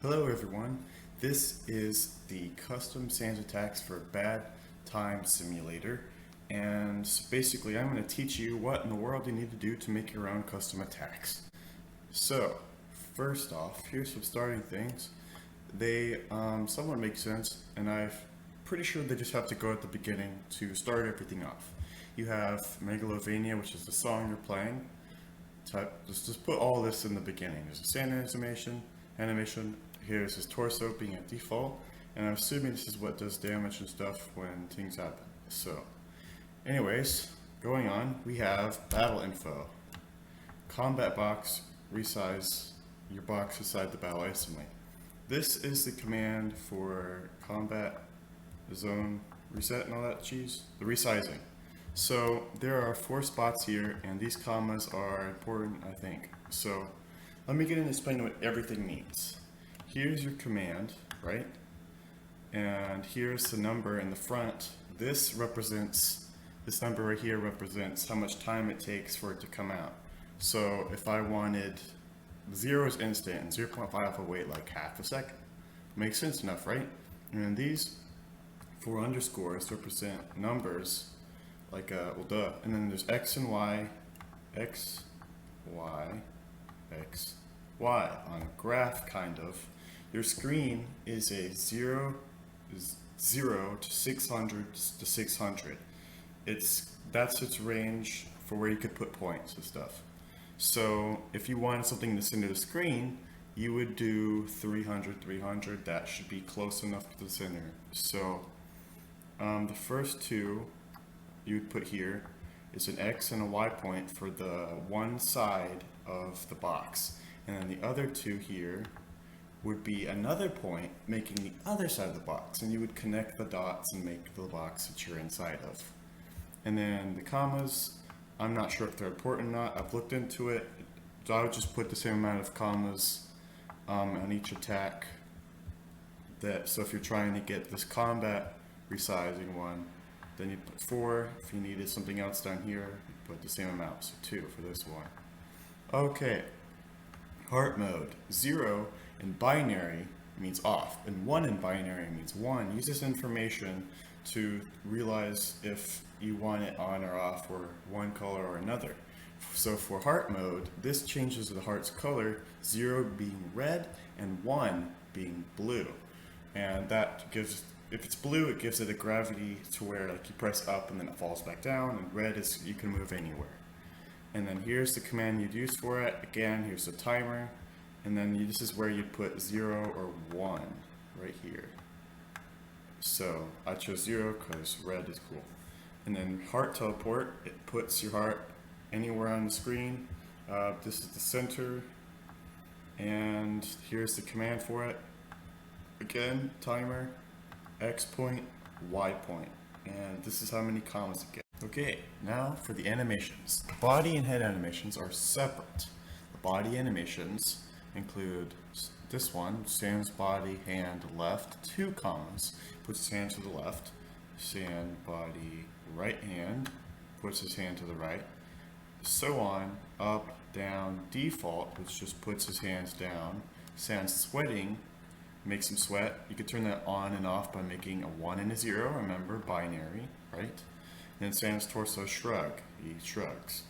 Hello everyone, this is the custom sans attacks for bad time simulator, and basically I'm going to teach you what in the world you need to do to make your own custom attacks. So first off, here's some starting things. They somewhat make sense, and I'm pretty sure they just have to go at the beginning to start everything off. You have Megalovania, which is the song you're playing. Just put all this in the beginning. There's a sand animation. Here's his torso being at default, and I'm assuming this is what does damage and stuff when things happen. So, anyways, going on, we have battle info. Combat box, resize your box inside the battle isolate. This is the command for combat zone reset and all that cheese, the resizing. So there are 4 spots here, and these commas are important, I think. So let me get in and explain what everything means. Here's your command, right? And here's the number in the front. This number right here represents how much time it takes for it to come out. So if I wanted 0 is instant and 0.5 will wait like half a second. Makes sense enough, right? And these 4 underscores represent numbers like, well, duh. And then there's X and Y, X, Y, X, Y on a graph, kind of. Your screen is a 0 to 600 to 600. That's its range for where you could put points and stuff. So if you wanted something in the center of the screen, you would do 300, 300. That should be close enough to the center. So the first 2 you would put here is an X and a Y point for the one side of the box. And then the other 2 here would be another point making the other side of the box, and you would connect the dots and make the box that you're inside of. And then the commas, I'm not sure if they're important or not. I've looked into it. So I would just put the same amount of commas on each attack. So if you're trying to get this combat resizing one, then you put 4. If you needed something else down here, you put the same amount, so 2 for this one. Okay, heart mode. 0 in binary means off, and 1 in binary means 1. Use this information to realize if you want it on or off, or one color or another. So for heart mode, this changes the heart's color, 0 being red and 1 being blue. And that gives, if it's blue, it gives it a gravity to where like you press up and then it falls back down, and red is you can move anywhere. And then here's the command you'd use for it. Again, here's the timer. And then this is where you'd put 0 or 1 right here. So I chose 0 because red is cool. And then heart teleport, it puts your heart anywhere on the screen. This is the center. And here's the command for it. Again, timer, X point, Y point. And this is how many commas it gets. Okay, now for the animations. The body and head animations are separate. The body animations include this one, Sans body, hand, left, 2 commas, puts his hand to the left. Sans body, right hand, puts his hand to the right. So on, up, down, default, which just puts his hands down. Sans sweating, makes him sweat. You could turn that on and off by making a 1 and a 0, remember, binary, right? And then sans torso shrug, he shrugs.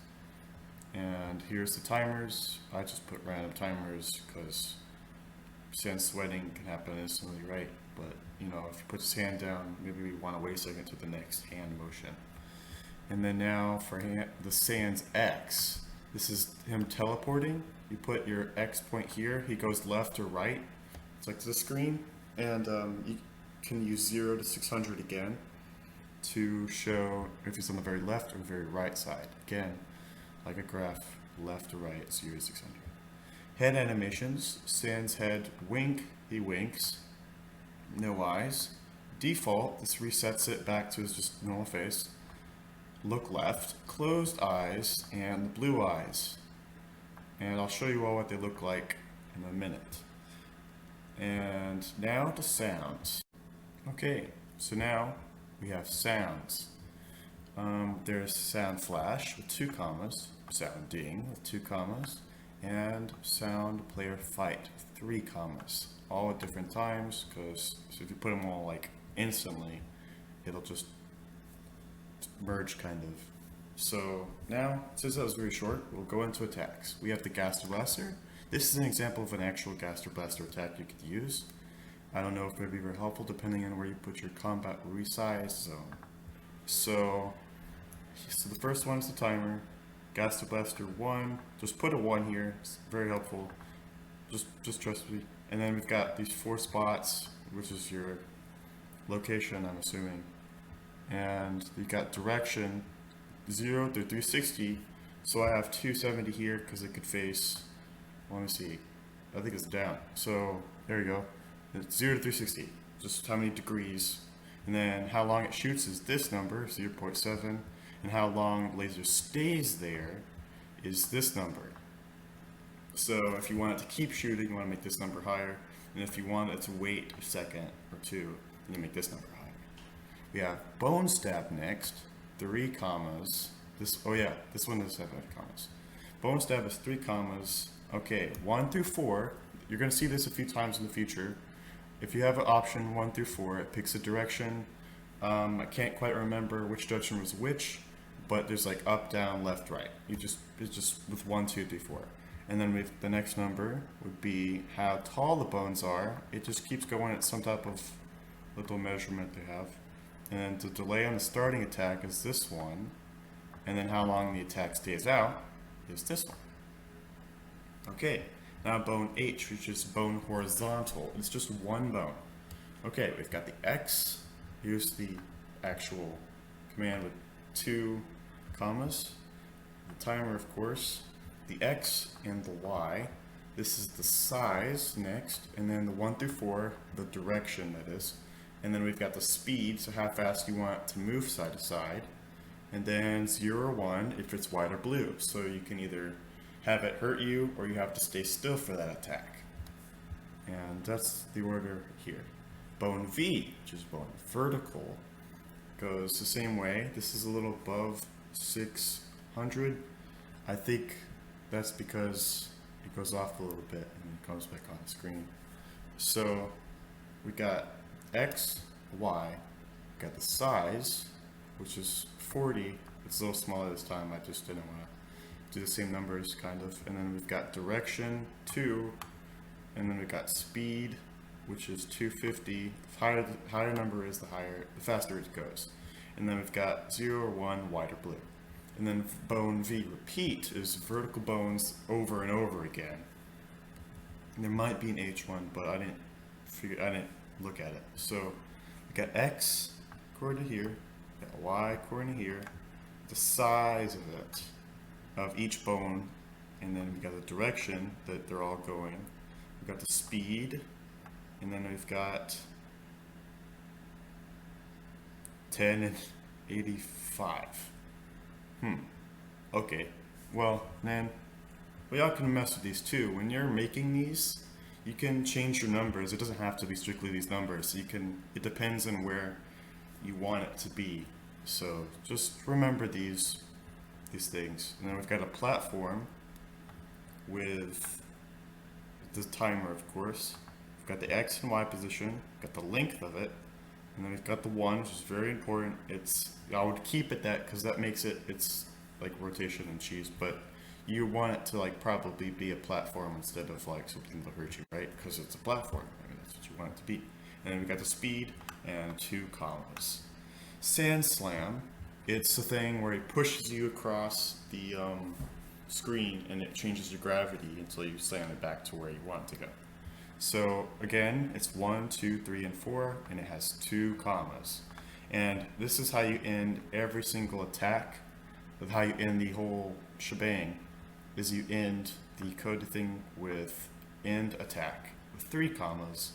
And here's the timers. I just put random timers because sans sweating can happen instantly, right? But you know, if he puts his hand down, maybe we want to wait a second to the next hand motion. And then now for the sans X, this is him teleporting. You put your X point here. He goes left or right. It's like this screen, and you can use 0 to 600 again to show if he's on the very left or very right side. Again, like a graph, left to right, 0 to 600. Head animations, sans head wink, he winks, no eyes. Default, this resets it back to his just normal face. Look left, closed eyes, and blue eyes. And I'll show you all what they look like in a minute. And now to sounds. Okay, so now we have sounds. There's sound flash with 2 commas, sound ding with 2 commas, and sound player fight, 3 commas. all at different times, because so if you put them all like instantly, it'll just merge kind of. So now, since that was very short, we'll go into attacks. We have the Gaster Blaster. This is an example of an actual Gaster Blaster attack you could use. I don't know if it would be very helpful depending on where you put your combat resize zone. So the first one is the timer. Gaster Blaster 1. Just put a 1 here. It's very helpful. Just trust me. And then we've got these 4 spots, which is your location, I'm assuming. And you've got direction 0 through 360. So I have 270 here because it could face, let me see, I think it's down. So there you go. It's 0 to 360, just how many degrees. And then how long it shoots is this number, 0.7. And how long the laser stays there is this number. So if you want it to keep shooting, you want to make this number higher. And if you want it to wait a second or two, then you make this number higher. We have bone stab next, 3 commas. This one doesn't have any commas. Bone stab is 3 commas. Okay, 1 through 4. You're going to see this a few times in the future. If you have an option 1 through 4, it picks a direction. I can't quite remember which direction was which, but there's like up, down, left, right. It's just with 1, 2, 3, 4. And then the next number would be how tall the bones are. It just keeps going at some type of little measurement they have. And then the delay on the starting attack is this one. And then how long the attack stays out is this one. Okay, now bone H, which is bone horizontal. It's just 1 bone. Okay, we've got the X. Here's the actual command with 2 commas. The timer, of course. The X and the Y. This is the size next. And then the 1 through 4, the direction that is. And then we've got the speed, so how fast you want to move side to side. And then 0 or 1 if it's white or blue. So you can either have it hurt you or you have to stay still for that attack. And that's the order here. Bone V, which is bone vertical, goes the same way. This is a little above 600. I think that's because it goes off a little bit and it comes back on the screen. So we got X, Y, we got the size, which is 40. It's a little smaller this time. I just didn't want to do the same numbers, kind of. And then we've got direction 2, and then we've got speed, which is 250. The higher number is, the faster it goes. And then we've got 0 or 1, white or blue. And then bone V repeat is vertical bones over and over again. And there might be an H one, but I didn't look at it. So we got X according to here, got Y according to here, the size of it, of each bone, and then we got the direction that they're all going. We've got the speed, and then we've got 10 and 85. Okay. Well, man, we all can mess with these too. When you're making these, you can change your numbers. It doesn't have to be strictly these numbers. It depends on where you want it to be. So just remember these things. And then we've got a platform with the timer, of course. We've got the X and Y position, got the length of it, and then we've got the 1, which is very important. I would keep it that because that makes it's like rotation and cheese, but you want it to like probably be a platform instead of like something that'll hurt you, right? Because it's a platform. I mean, that's what you want it to be. And then we got the speed and 2 commas. Sand slam. It's the thing where it pushes you across the screen and it changes your gravity until you slam it back to where you want it to go. So again, it's 1, 2, 3, and 4, and it has 2 commas. And this is how you end every single attack, of how you end the whole shebang, is you end the code thing with end attack with 3 commas,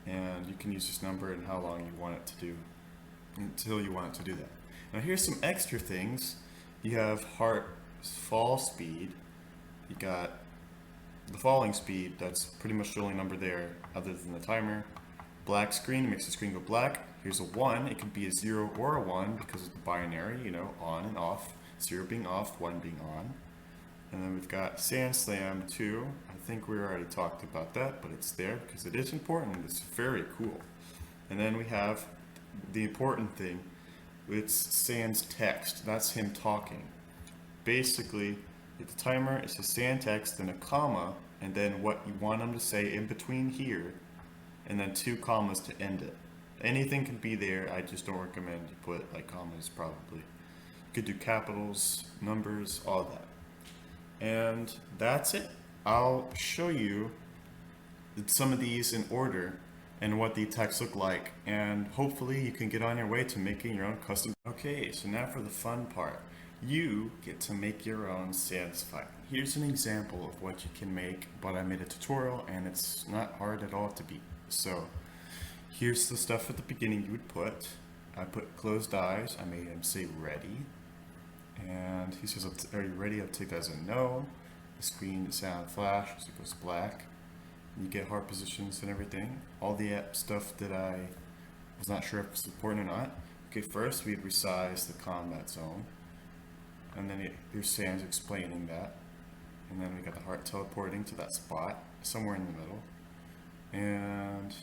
and you can use this number and how long you want it to do until you want it to do that. Now here's some extra things. You have heart fall speed. You got the falling speed. That's pretty much the only number there other than the timer. Black screen makes the screen go black. Here's a 1. It could be a 0 or a 1 because of the binary, on and off. 0 being off, 1 being on. And then we've got Sand Slam 2. I think we already talked about that, but it's there because it is important. It's very cool. And then we have the important thing. It's sans text. That's him talking. Basically, the timer is a sans text, then a comma, and then what you want him to say in between here, and then 2 commas to end it. Anything can be there. I just don't recommend you put like commas probably. You could do capitals, numbers, all that. And that's it. I'll show you some of these in order and what the attacks look like, and hopefully you can get on your way to making your own custom. Okay, so now for the fun part. You get to make your own sans file. Here's an example of what you can make, but I made a tutorial and it's not hard at all to beat. So here's the stuff at the beginning you would put. I put closed eyes. I made him say ready. And he says, are you ready? I'll take that as a no. The screen sound flashes, it goes black. You get heart positions and everything. All the stuff that I was not sure if it's important or not. Okay, first we resize the combat zone. And then here's Sans explaining that. And then we got the heart teleporting to that spot, somewhere in the middle. And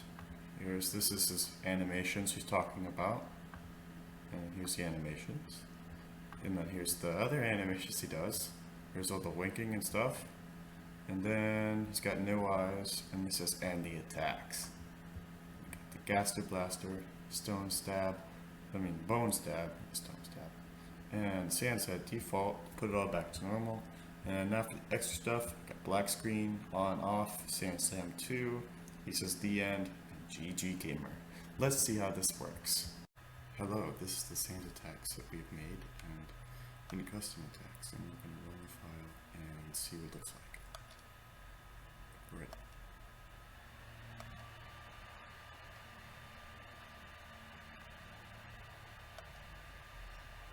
this is his animations he's talking about. And here's the animations. And then here's the other animations he does. Here's all the winking and stuff. And then he's got no eyes, and he says, and the attacks. We got the Gaster Blaster, Stone Stab, Bone Stab, Stone Stab. And Sans said default, put it all back to normal. And after the extra stuff, got black screen, on, off, Sans Slam 2. He says the end, GG Gamer. Let's see how this works. Hello, this is the Sans attacks that we've made, and in custom attacks, and we're going to run the file and see what it looks like. Right.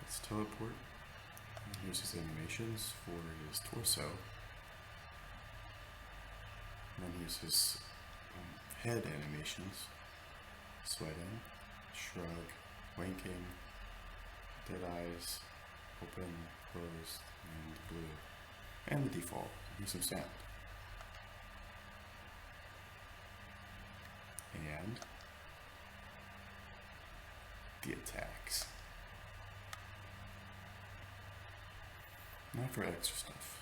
Let's teleport. And here's his animations for his torso. And then here's his head animations. Sweating, shrug, winking, dead eyes, open, closed, and blue. And the default. Here's some sound. And the attacks. Now for extra stuff.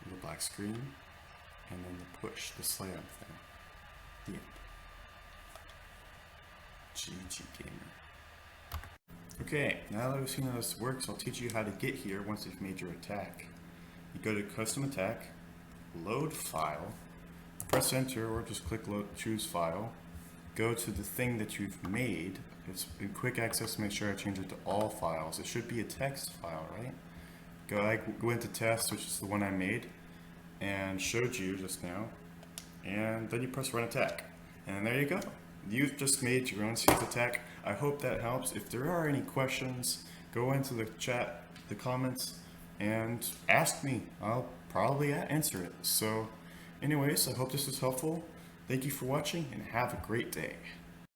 The black screen, and then the push, the slam thing. The end. GG Gamer. Okay, now that we've seen how this works, I'll teach you how to get here once you've made your attack. You go to Custom Attack, Load File, press Enter or just click Choose File, go to the thing that you've made. It's in Quick Access, make sure I change it to all files. It should be a text file, right? Go into Test, which is the one I made and showed you just now, and then you press Run Attack. And there you go. You've just made your own Sans attack. I hope that helps. If there are any questions, go into the chat, the comments, and ask me. I'll probably answer it. So anyways, I hope this was helpful. Thank you for watching and have a great day.